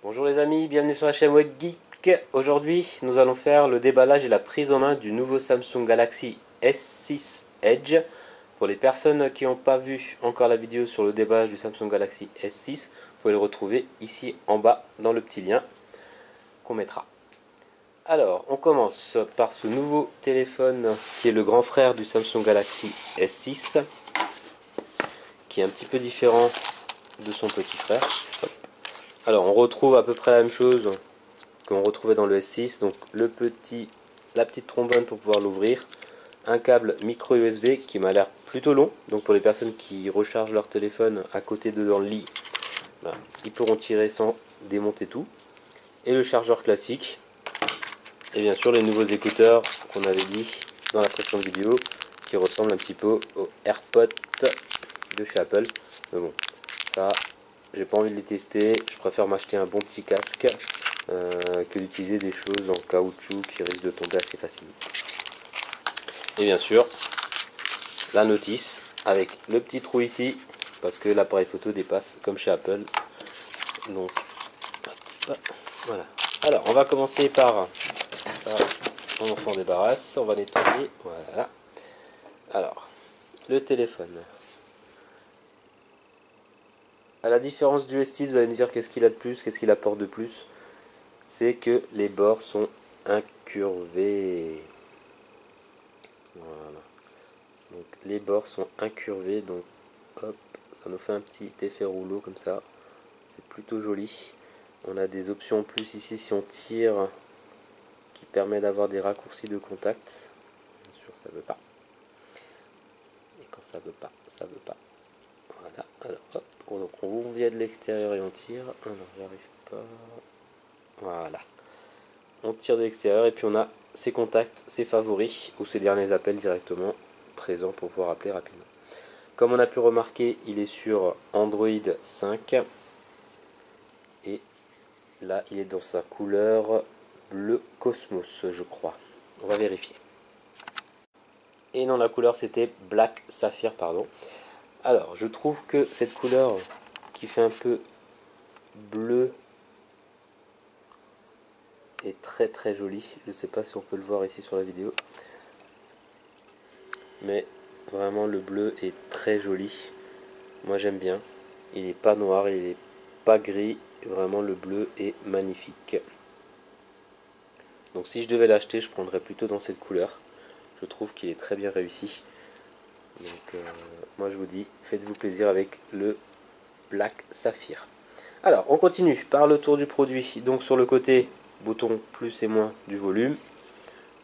Bonjour les amis, bienvenue sur la chaîne Web Geek. Aujourd'hui, nous allons faire le déballage et la prise en main du nouveau Samsung Galaxy S6 Edge. Pour les personnes qui n'ont pas vu encore la vidéo sur le déballage du Samsung Galaxy S6, vous pouvez le retrouver ici en bas dans le petit lien qu'on mettra. Alors, on commence par ce nouveau téléphone qui est le grand frère du Samsung Galaxy S6, qui est un petit peu différent de son petit frère. Hop. Alors, on retrouve à peu près la même chose qu'on retrouvait dans le S6, donc la petite trombone pour pouvoir l'ouvrir, un câble micro USB qui m'a l'air plutôt long, donc pour les personnes qui rechargent leur téléphone à côté de dans le lit, ben, ils pourront tirer sans démonter tout, et le chargeur classique, et bien sûr les nouveaux écouteurs qu'on avait dit dans la précédente vidéo, qui ressemblent un petit peu aux AirPods de chez Apple, mais bon, ça j'ai pas envie de les tester, je préfère m'acheter un bon petit casque que d'utiliser des choses en caoutchouc qui risquent de tomber assez facilement. Et bien sûr, la notice avec le petit trou ici, parce que l'appareil photo dépasse comme chez Apple. Donc, voilà. Alors, on va commencer par ça, on s'en débarrasse, on va nettoyer, voilà. Alors, le téléphone. À la différence du S6, vous allez me dire qu'est-ce qu'il a de plus, qu'est-ce qu'il apporte de plus. C'est que les bords sont incurvés. Voilà. Donc les bords sont incurvés, donc hop, ça nous fait un petit effet rouleau comme ça. C'est plutôt joli. On a des options en plus ici si on tire qui permet d'avoir des raccourcis de contact. Bien sûr, ça veut pas. Et quand ça veut pas, ça veut pas. Voilà. Alors hop, donc on ouvre via de l'extérieur et on tire. Alors j'arrive pas. Voilà. On tire de l'extérieur et puis on a ses contacts, ses favoris ou ses derniers appels directement présents pour pouvoir appeler rapidement. Comme on a pu remarquer, il est sur Android 5 et là il est dans sa couleur bleu cosmos, je crois. On va vérifier. Et non, la couleur c'était Black Saphir, pardon. Alors, je trouve que cette couleur qui fait un peu bleu est très très jolie. Je ne sais pas si on peut le voir ici sur la vidéo, mais vraiment le bleu est très joli. Moi j'aime bien. Il n'est pas noir, il n'est pas gris. Vraiment le bleu est magnifique. Donc si je devais l'acheter, je prendrais plutôt dans cette couleur. Je trouve qu'il est très bien réussi. Donc moi je vous dis, faites-vous plaisir avec le Black Saphir. Alors on continue par le tour du produit. Donc sur le côté, bouton plus et moins du volume.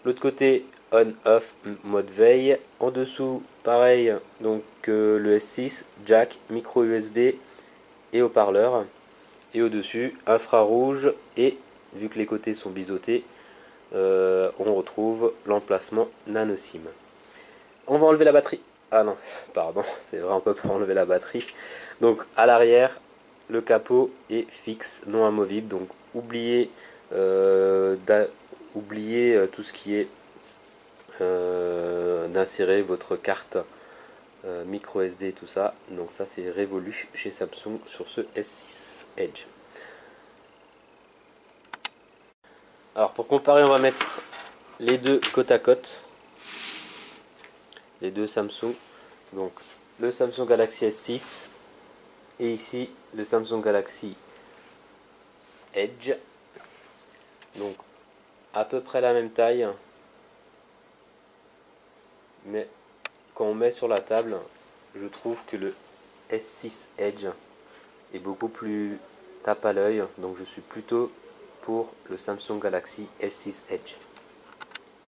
L'autre côté, on-off mode veille. En dessous, pareil, donc le S6, jack, micro USB et haut-parleur. Et au-dessus, infrarouge et, vu que les côtés sont biseautés, on retrouve l'emplacement nano SIM. On va enlever la batterie. Ah non, pardon, c'est vraiment pas pour enlever la batterie. Donc à l'arrière, le capot est fixe, non amovible. Donc oubliez, tout ce qui est d'insérer votre carte micro SD et tout ça. Donc ça c'est révolu chez Samsung sur ce S6 Edge. Alors pour comparer, on va mettre les deux côte à côte. Les deux Samsung. Donc le Samsung Galaxy S6 et ici le Samsung Galaxy Edge. Donc à peu près la même taille. Mais quand on met sur la table, je trouve que le S6 Edge est beaucoup plus tape à l'œil. Donc je suis plutôt pour le Samsung Galaxy S6 Edge.